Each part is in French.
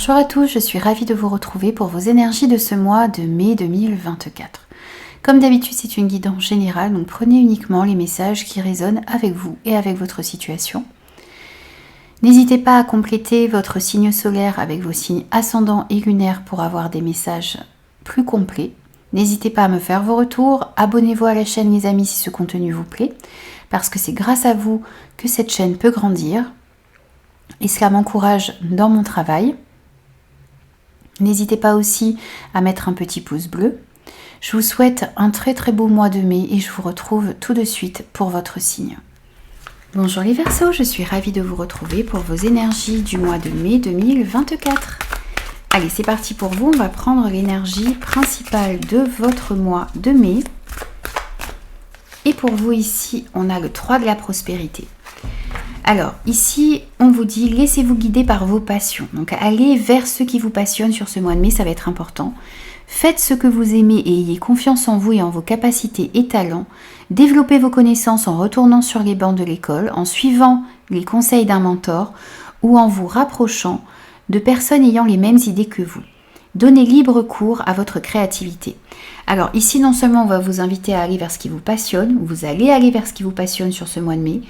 Bonjour à tous, je suis ravie de vous retrouver pour vos énergies de ce mois de mai 2024. Comme d'habitude, c'est une guidance générale, donc prenez uniquement les messages qui résonnent avec vous et avec votre situation. N'hésitez pas à compléter votre signe solaire avec vos signes ascendants et lunaires pour avoir des messages plus complets. N'hésitez pas à me faire vos retours, abonnez-vous à la chaîne les amis si ce contenu vous plaît, parce que c'est grâce à vous que cette chaîne peut grandir et cela m'encourage dans mon travail. N'hésitez pas aussi à mettre un petit pouce bleu. Je vous souhaite un très très beau mois de mai et je vous retrouve tout de suite pour votre signe. Bonjour les Verseaux, je suis ravie de vous retrouver pour vos énergies du mois de mai 2024. Allez, c'est parti pour vous, on va prendre l'énergie principale de votre mois de mai. Et pour vous ici, on a le 3 de la prospérité. Alors ici, on vous dit, laissez-vous guider par vos passions. Donc allez vers ce qui vous passionne sur ce mois de mai, ça va être important. Faites ce que vous aimez et ayez confiance en vous et en vos capacités et talents. Développez vos connaissances en retournant sur les bancs de l'école, en suivant les conseils d'un mentor ou en vous rapprochant de personnes ayant les mêmes idées que vous. Donnez libre cours à votre créativité. Alors ici, non seulement on va vous inviter à aller vers ce qui vous passionne, vous allez aller vers ce qui vous passionne sur ce mois de mai,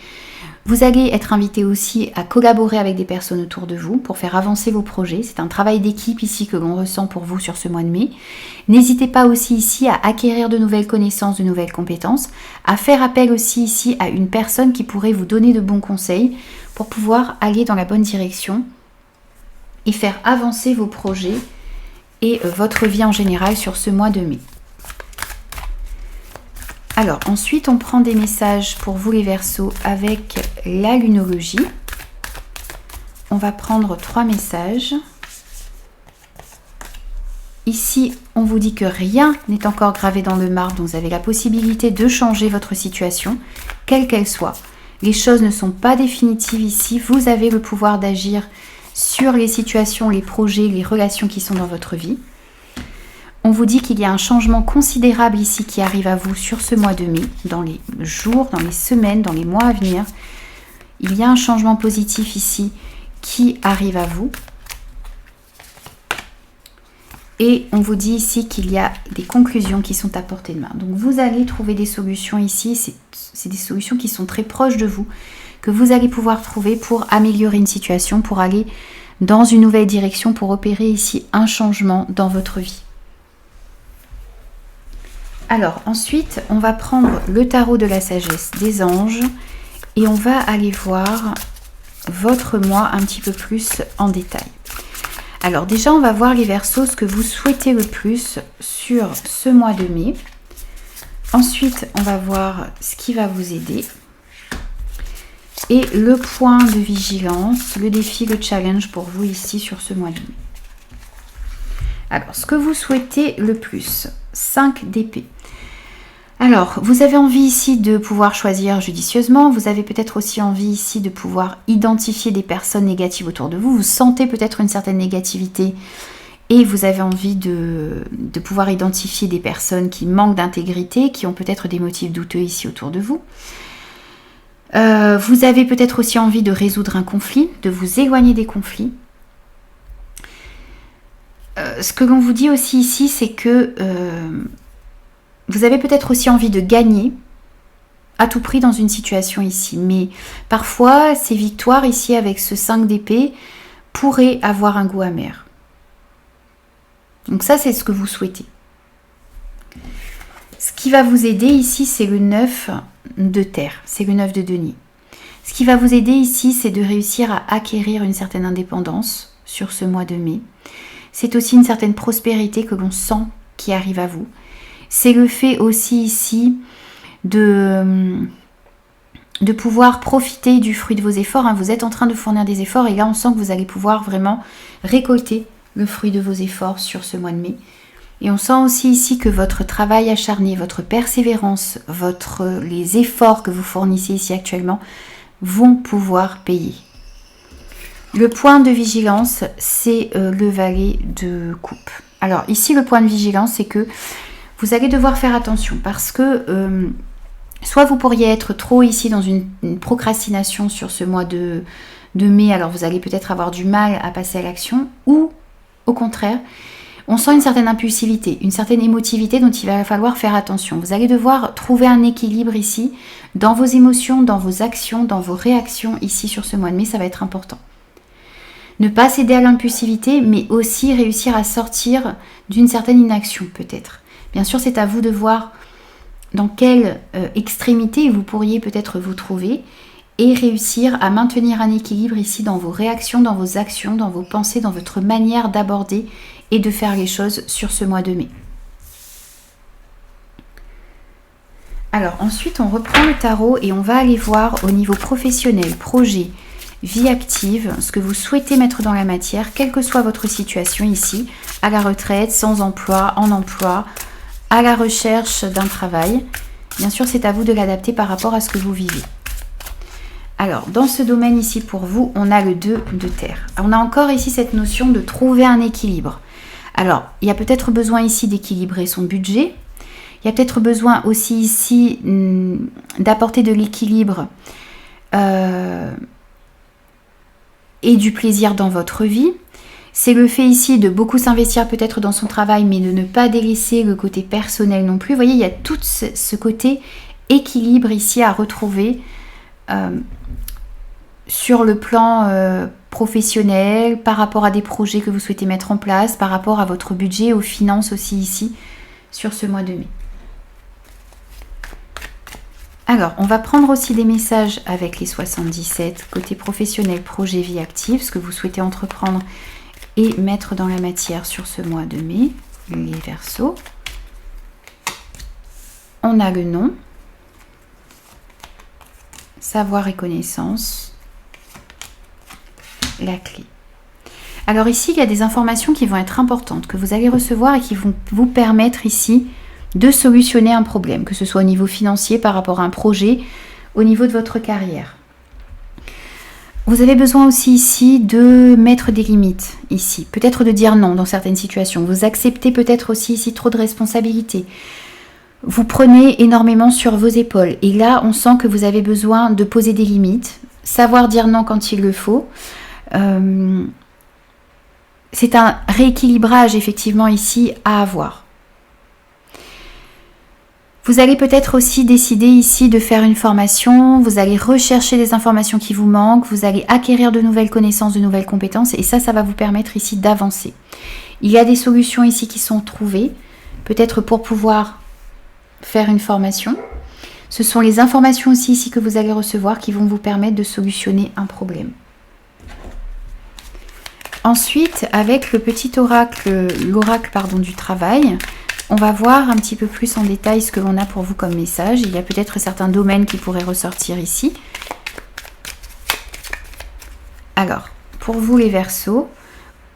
vous allez être invité aussi à collaborer avec des personnes autour de vous pour faire avancer vos projets. C'est un travail d'équipe ici que l'on ressent pour vous sur ce mois de mai. N'hésitez pas aussi ici à acquérir de nouvelles connaissances, de nouvelles compétences, à faire appel aussi ici à une personne qui pourrait vous donner de bons conseils pour pouvoir aller dans la bonne direction et faire avancer vos projets et votre vie en général sur ce mois de mai. Alors ensuite on prend des messages pour vous les Verseaux avec la lunologie. On va prendre 3 messages. Ici on vous dit que rien n'est encore gravé dans le marbre, donc vous avez la possibilité de changer votre situation, quelle qu'elle soit. Les choses ne sont pas définitives ici, vous avez le pouvoir d'agir sur les situations, les projets, les relations qui sont dans votre vie. On vous dit qu'il y a un changement considérable ici qui arrive à vous sur ce mois de mai, dans les jours, dans les semaines, dans les mois à venir. Il y a un changement positif ici qui arrive à vous. Et on vous dit ici qu'il y a des conclusions qui sont à portée de main. Donc vous allez trouver des solutions ici, c'est des solutions qui sont très proches de vous, que vous allez pouvoir trouver pour améliorer une situation, pour aller dans une nouvelle direction, pour opérer ici un changement dans votre vie. Alors ensuite, on va prendre le tarot de la sagesse des anges et on va aller voir votre mois un petit peu plus en détail. Alors déjà, on va voir les Verseaux, ce que vous souhaitez le plus sur ce mois de mai. Ensuite, on va voir ce qui va vous aider. Et le point de vigilance, le défi, le challenge pour vous ici sur ce mois de mai. Alors, ce que vous souhaitez le plus, 5 d'épée. Alors, vous avez envie ici de pouvoir choisir judicieusement, vous avez peut-être aussi envie ici de pouvoir identifier des personnes négatives autour de vous, vous sentez peut-être une certaine négativité et vous avez envie de pouvoir identifier des personnes qui manquent d'intégrité, qui ont peut-être des motifs douteux ici autour de vous. Vous avez peut-être aussi envie de résoudre un conflit, de vous éloigner des conflits. Ce que l'on vous dit aussi ici, c'est que vous avez peut-être aussi envie de gagner à tout prix dans une situation ici. Mais parfois, ces victoires ici avec ce 5 d'épée pourraient avoir un goût amer. Donc ça, c'est ce que vous souhaitez. Ce qui va vous aider ici, c'est le 9 de terre. C'est le 9 de denier. Ce qui va vous aider ici, c'est de réussir à acquérir une certaine indépendance sur ce mois de mai. C'est aussi une certaine prospérité que l'on sent qui arrive à vous. C'est le fait aussi ici de pouvoir profiter du fruit de vos efforts. Vous êtes en train de fournir des efforts et là on sent que vous allez pouvoir vraiment récolter le fruit de vos efforts sur ce mois de mai. Et on sent aussi ici que votre travail acharné, votre persévérance, les efforts que vous fournissez ici actuellement vont pouvoir payer. Le point de vigilance, c'est le valet de coupe. Alors ici, le point de vigilance, c'est que vous allez devoir faire attention parce que soit vous pourriez être trop ici dans une procrastination sur ce mois de mai, alors vous allez peut-être avoir du mal à passer à l'action, ou Au contraire, on sent une certaine impulsivité, une certaine émotivité dont il va falloir faire attention. Vous allez devoir trouver un équilibre ici dans vos émotions, dans vos actions, dans vos réactions ici sur ce mois de mai, ça va être important. Ne pas céder à l'impulsivité, mais aussi réussir à sortir d'une certaine inaction peut-être. Bien sûr, c'est à vous de voir dans quelle extrémité vous pourriez peut-être vous trouver et réussir à maintenir un équilibre ici dans vos réactions, dans vos actions, dans vos pensées, dans votre manière d'aborder et de faire les choses sur ce mois de mai. Alors ensuite, on reprend le tarot et on va aller voir au niveau professionnel, projet, vie active, ce que vous souhaitez mettre dans la matière, quelle que soit votre situation ici, à la retraite, sans emploi, en emploi, à la recherche d'un travail. Bien sûr, c'est à vous de l'adapter par rapport à ce que vous vivez. Alors, dans ce domaine ici, pour vous, on a le 2 de terre. On a encore ici cette notion de trouver un équilibre. Alors, il y a peut-être besoin ici d'équilibrer son budget. Il y a peut-être besoin aussi ici d'apporter de l'équilibre et du plaisir dans votre vie. C'est le fait ici de beaucoup s'investir peut-être dans son travail, mais de ne pas délaisser le côté personnel non plus. Vous voyez, il y a tout ce côté équilibre ici à retrouver sur le plan professionnel, par rapport à des projets que vous souhaitez mettre en place, par rapport à votre budget, aux finances aussi ici, sur ce mois de mai. Alors, on va prendre aussi des messages avec les 77, côté professionnel, projet, vie active, ce que vous souhaitez entreprendre et mettre dans la matière sur ce mois de mai, les Verseaux. On a le nom, savoir et connaissance, la clé. Alors ici, il y a des informations qui vont être importantes, que vous allez recevoir et qui vont vous permettre ici de solutionner un problème, que ce soit au niveau financier, par rapport à un projet, au niveau de votre carrière. Vous avez besoin aussi ici de mettre des limites, ici. Peut-être de dire non dans certaines situations. Vous acceptez peut-être aussi ici trop de responsabilités. Vous prenez énormément sur vos épaules. Et là, on sent que vous avez besoin de poser des limites, savoir dire non quand il le faut. C'est un rééquilibrage effectivement ici à avoir. Vous allez peut-être aussi décider ici de faire une formation, vous allez rechercher des informations qui vous manquent, vous allez acquérir de nouvelles connaissances, de nouvelles compétences et ça va vous permettre ici d'avancer. Il y a des solutions ici qui sont trouvées, peut-être pour pouvoir faire une formation. Ce sont les informations aussi ici que vous allez recevoir qui vont vous permettre de solutionner un problème. Ensuite, avec le petit oracle, l'oracle du travail, on va voir un petit peu plus en détail ce que l'on a pour vous comme message. Il y a peut-être certains domaines qui pourraient ressortir ici. Alors, pour vous les Verseaux,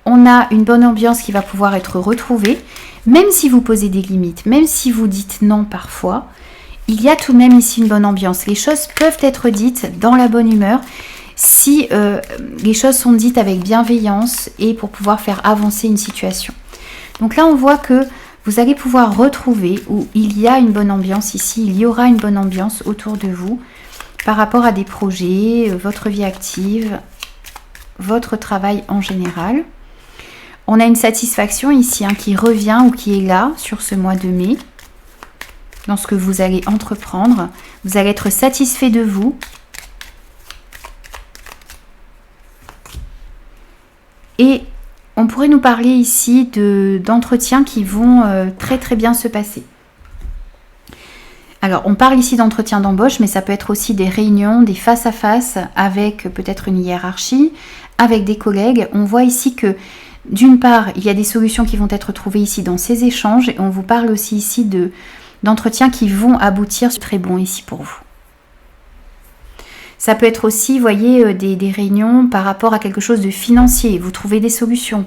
on a une bonne ambiance qui va pouvoir être retrouvée. Même si vous posez des limites, même si vous dites non parfois, il y a tout de même ici une bonne ambiance. Les choses peuvent être dites dans la bonne humeur si les choses sont dites avec bienveillance et pour pouvoir faire avancer une situation. Donc là, on voit que vous allez pouvoir retrouver où il y a une bonne ambiance ici, il y aura une bonne ambiance autour de vous par rapport à des projets, votre vie active, votre travail en général. On a une satisfaction ici qui revient ou qui est là sur ce mois de mai, dans ce que vous allez entreprendre. Vous allez être satisfait de vous. Et on pourrait nous parler ici d'entretiens qui vont très très bien se passer. Alors, on parle ici d'entretien d'embauche, mais ça peut être aussi des réunions, des face-à-face avec peut-être une hiérarchie, avec des collègues. On voit ici que, d'une part, il y a des solutions qui vont être trouvées ici dans ces échanges. Et on vous parle aussi ici d'entretiens qui vont aboutir. C'est très bon ici pour vous. Ça peut être aussi, vous voyez, des réunions par rapport à quelque chose de financier. Vous trouvez des solutions.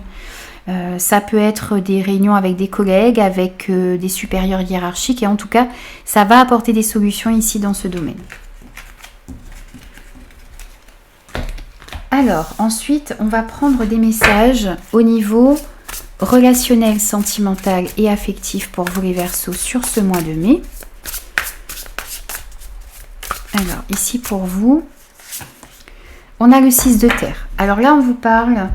Ça peut être des réunions avec des collègues, avec des supérieurs hiérarchiques. Et en tout cas, ça va apporter des solutions ici dans ce domaine. Alors, ensuite, on va prendre des messages au niveau relationnel, sentimental et affectif pour vous les Verseaux sur ce mois de mai. Alors, ici pour vous, on a le 6 de terre. Alors là, on vous parle,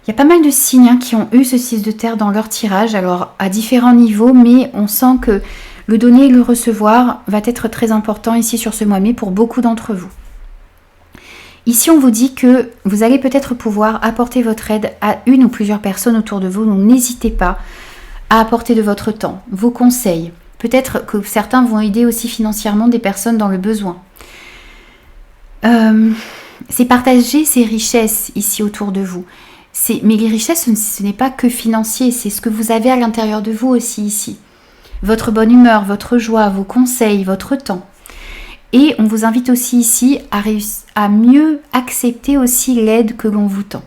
Il y a pas mal de signes qui ont eu ce 6 de terre dans leur tirage, alors à différents niveaux, mais on sent que le donner et le recevoir va être très important ici sur ce mois de mai pour beaucoup d'entre vous. Ici, on vous dit que vous allez peut-être pouvoir apporter votre aide à une ou plusieurs personnes autour de vous, donc n'hésitez pas à apporter de votre temps, vos conseils. Peut-être que certains vont aider aussi financièrement des personnes dans le besoin. C'est partager ces richesses ici autour de vous. Mais les richesses, ce n'est pas que financier, c'est ce que vous avez à l'intérieur de vous aussi ici. Votre bonne humeur, votre joie, vos conseils, votre temps. Et on vous invite aussi ici à mieux accepter aussi l'aide que l'on vous tend.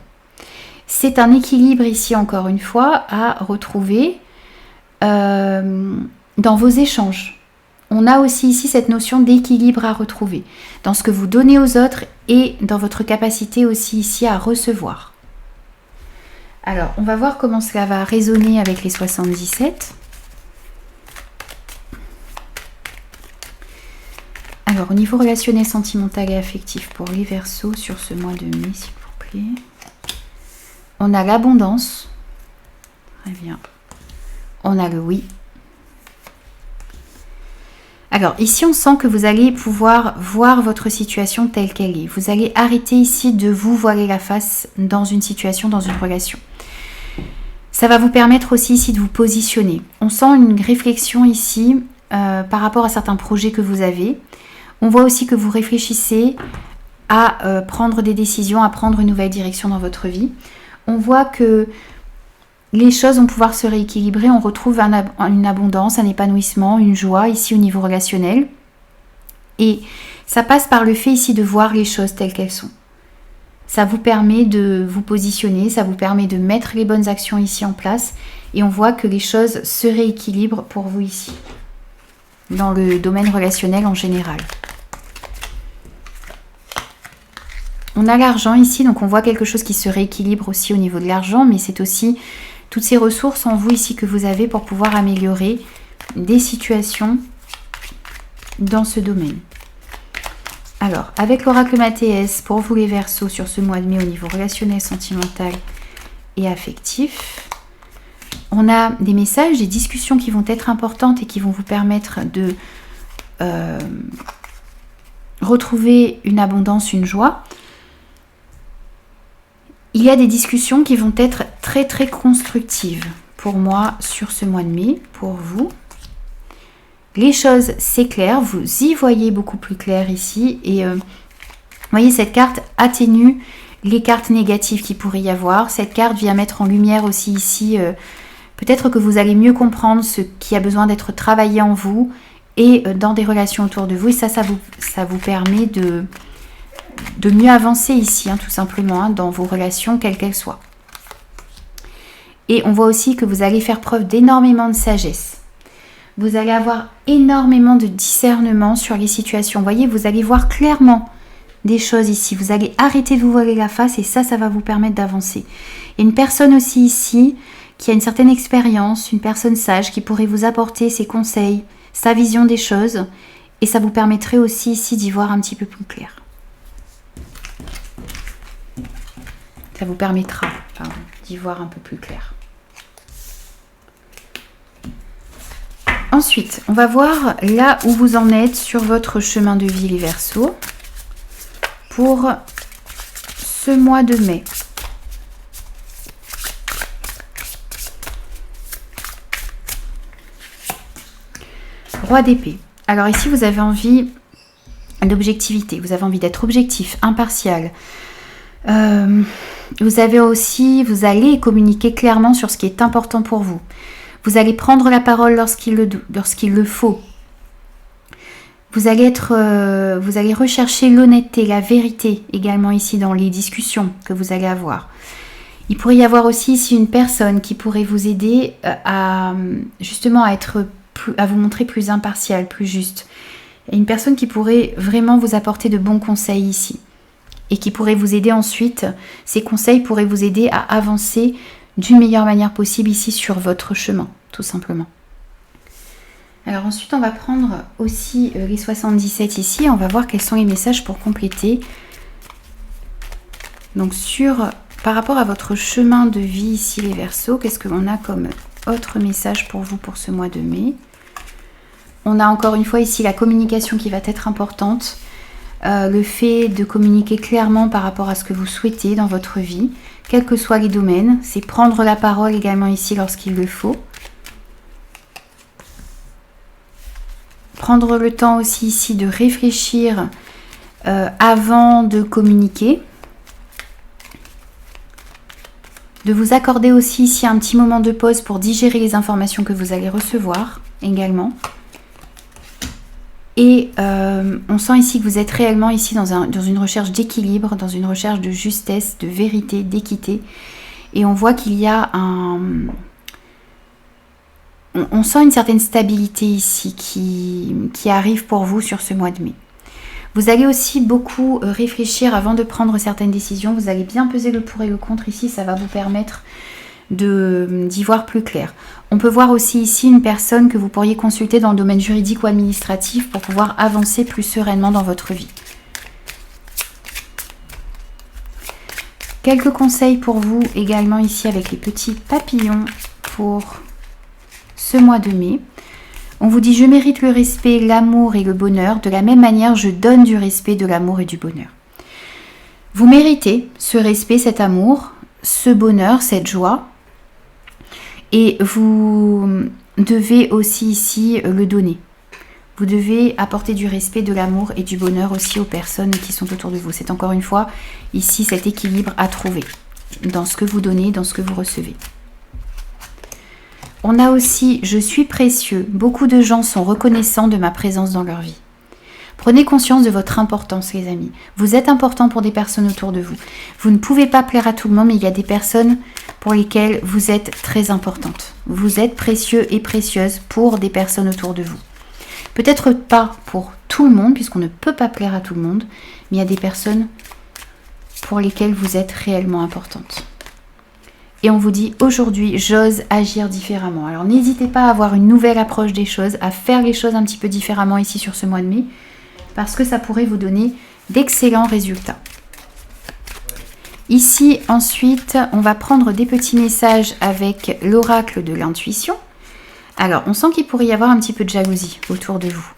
C'est un équilibre ici, encore une fois, à retrouver dans vos échanges. On a aussi ici cette notion d'équilibre à retrouver dans ce que vous donnez aux autres et dans votre capacité aussi ici à recevoir. Alors, on va voir comment cela va résonner avec les 77. Alors, au niveau relationnel, sentimental et affectif pour les Verseaux sur ce mois de mai, s'il vous plaît. On a l'abondance. Très bien. On a le oui. Alors, ici, on sent que vous allez pouvoir voir votre situation telle qu'elle est. Vous allez arrêter ici de vous voiler la face dans une situation, dans une relation. Ça va vous permettre aussi ici de vous positionner. On sent une réflexion ici par rapport à certains projets que vous avez. On voit aussi que vous réfléchissez à prendre des décisions, à prendre une nouvelle direction dans votre vie. On voit que les choses vont pouvoir se rééquilibrer. On retrouve une abondance, un épanouissement, une joie ici au niveau relationnel. Et ça passe par le fait ici de voir les choses telles qu'elles sont. Ça vous permet de vous positionner, ça vous permet de mettre les bonnes actions ici en place. Et on voit que les choses se rééquilibrent pour vous ici, dans le domaine relationnel en général. On a l'argent ici, donc on voit quelque chose qui se rééquilibre aussi au niveau de l'argent, mais c'est aussi toutes ces ressources en vous ici que vous avez pour pouvoir améliorer des situations dans ce domaine. Alors, avec l'oracle Mathéès, pour vous les Verseaux sur ce mois de mai au niveau relationnel, sentimental et affectif, on a des messages, des discussions qui vont être importantes et qui vont vous permettre de retrouver une abondance, une joie. Il y a des discussions qui vont être très très constructives pour moi sur ce mois de mai, pour vous. Les choses s'éclairent, vous y voyez beaucoup plus clair ici. Et vous voyez, cette carte atténue les cartes négatives qu'il pourrait y avoir. Cette carte vient mettre en lumière aussi ici, peut-être que vous allez mieux comprendre ce qui a besoin d'être travaillé en vous et dans des relations autour de vous. Et ça vous permet de mieux avancer ici, tout simplement, dans vos relations, quelles qu'elles soient. Et on voit aussi que vous allez faire preuve d'énormément de sagesse. Vous allez avoir énormément de discernement sur les situations. Vous voyez, vous allez voir clairement des choses ici. Vous allez arrêter de vous voiler la face et ça va vous permettre d'avancer. Il y a une personne aussi ici qui a une certaine expérience, une personne sage qui pourrait vous apporter ses conseils, sa vision des choses. Et ça vous permettrait aussi ici d'y voir un petit peu plus clair. Ça vous permettra, d'y voir un peu plus clair. Ensuite, on va voir là où vous en êtes sur votre chemin de vie, les Verseaux, pour ce mois de mai. Roi d'épée. Alors ici, vous avez envie d'objectivité, vous avez envie d'être objectif, impartial. Vous allez communiquer clairement sur ce qui est important pour vous. Vous allez prendre la parole lorsqu'il le faut. Vous allez rechercher l'honnêteté, la vérité également ici dans les discussions que vous allez avoir. Il pourrait y avoir aussi ici une personne qui pourrait vous aider à vous montrer plus impartial, plus juste. Et une personne qui pourrait vraiment vous apporter de bons conseils ici. Et qui pourrait vous aider ensuite, ces conseils pourraient vous aider à avancer d'une meilleure manière possible ici sur votre chemin, tout simplement. Alors ensuite, on va prendre aussi les 77 ici. On va voir quels sont les messages pour compléter. Donc sur Par rapport à votre chemin de vie ici les Verseaux, qu'est-ce que l'on a comme autre message pour vous pour ce mois de mai? On a encore une fois ici la communication qui va être importante. Le fait de communiquer clairement par rapport à ce que vous souhaitez dans votre vie, quels que soient les domaines. C'est prendre la parole également ici lorsqu'il le faut. Prendre le temps aussi ici de réfléchir avant de communiquer. De vous accorder aussi ici un petit moment de pause pour digérer les informations que vous allez recevoir également. Et on sent ici que vous êtes réellement ici dans une recherche d'équilibre, dans une recherche de justesse, de vérité, d'équité. Et on voit qu'il y a on sent une certaine stabilité ici qui arrive pour vous sur ce mois de mai. Vous allez aussi beaucoup réfléchir avant de prendre certaines décisions. Vous allez bien peser le pour et le contre ici. Ça va vous permettre d'y voir plus clair. On peut voir aussi ici une personne que vous pourriez consulter dans le domaine juridique ou administratif pour pouvoir avancer plus sereinement dans votre vie. Quelques conseils pour vous également ici avec les petits papillons pour ce mois de mai. On vous dit: je mérite le respect, l'amour et le bonheur. De la même manière, je donne du respect, de l'amour et du bonheur. Vous méritez ce respect, cet amour, ce bonheur, cette joie. Et vous devez aussi ici le donner. Vous devez apporter du respect, de l'amour et du bonheur aussi aux personnes qui sont autour de vous. C'est encore une fois ici cet équilibre à trouver dans ce que vous donnez, dans ce que vous recevez. On a aussi: je suis précieux. Beaucoup de gens sont reconnaissants de ma présence dans leur vie. Prenez conscience de votre importance, les amis. Vous êtes important pour des personnes autour de vous. Vous ne pouvez pas plaire à tout le monde, mais il y a des personnes pour lesquelles vous êtes très importante. Vous êtes précieux et précieuse pour des personnes autour de vous. Peut-être pas pour tout le monde, puisqu'on ne peut pas plaire à tout le monde, mais il y a des personnes pour lesquelles vous êtes réellement importante. Et on vous dit: aujourd'hui, j'ose agir différemment. Alors n'hésitez pas à avoir une nouvelle approche des choses, à faire les choses un petit peu différemment ici sur ce mois de mai, parce que ça pourrait vous donner d'excellents résultats. Ici, ensuite, on va prendre des petits messages avec l'oracle de l'intuition. Alors, on sent qu'il pourrait y avoir un petit peu de jalousie autour de vous.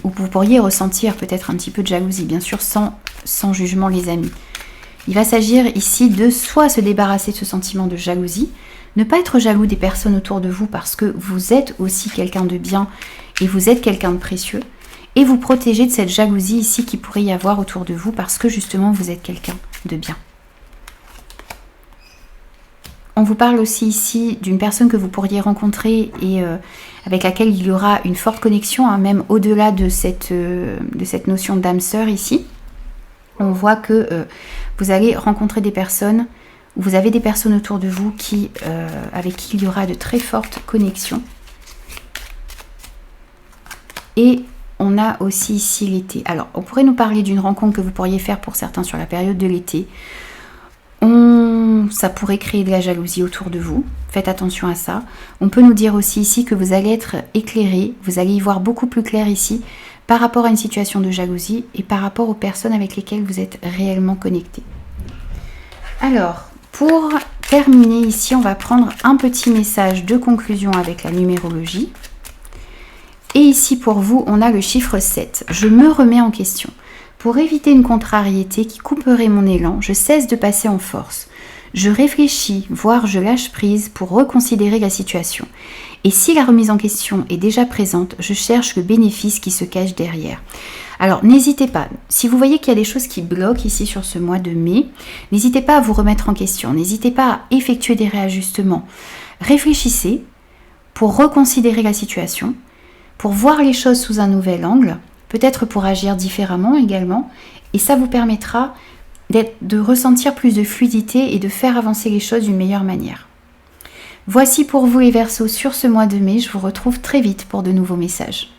Ou vous pourriez ressentir peut-être un petit peu de jalousie, bien sûr, sans jugement, les amis. Il va s'agir ici de soit se débarrasser de ce sentiment de jalousie, ne pas être jaloux des personnes autour de vous parce que vous êtes aussi quelqu'un de bien et vous êtes quelqu'un de précieux, et vous protéger de cette jalousie ici qui pourrait y avoir autour de vous parce que justement vous êtes quelqu'un de bien. On vous parle aussi ici d'une personne que vous pourriez rencontrer et avec laquelle il y aura une forte connexion, hein, même au-delà de cette notion d'âme sœur ici. On voit que vous allez rencontrer des personnes, vous avez des personnes autour de vous avec qui il y aura de très fortes connexions. Et on a aussi ici l'été. Alors, on pourrait nous parler d'une rencontre que vous pourriez faire pour certains sur la période de l'été. Ça pourrait créer de la jalousie autour de vous. Faites attention à ça. On peut nous dire aussi ici que vous allez être éclairé, vous allez y voir beaucoup plus clair ici par rapport à une situation de jalousie et par rapport aux personnes avec lesquelles vous êtes réellement connecté. Alors, pour terminer ici, on va prendre un petit message de conclusion avec la numérologie. Et ici pour vous, on a le chiffre 7. Je me remets en question. Pour éviter une contrariété qui couperait mon élan, je cesse de passer en force. Je réfléchis, voire je lâche prise pour reconsidérer la situation. Et si la remise en question est déjà présente, je cherche le bénéfice qui se cache derrière. Alors n'hésitez pas, si vous voyez qu'il y a des choses qui bloquent ici sur ce mois de mai, n'hésitez pas à vous remettre en question, n'hésitez pas à effectuer des réajustements. Réfléchissez pour reconsidérer la situation, pour voir les choses sous un nouvel angle, peut-être pour agir différemment également, et ça vous permettra de ressentir plus de fluidité et de faire avancer les choses d'une meilleure manière. Voici pour vous les Verseaux sur ce mois de mai, je vous retrouve très vite pour de nouveaux messages.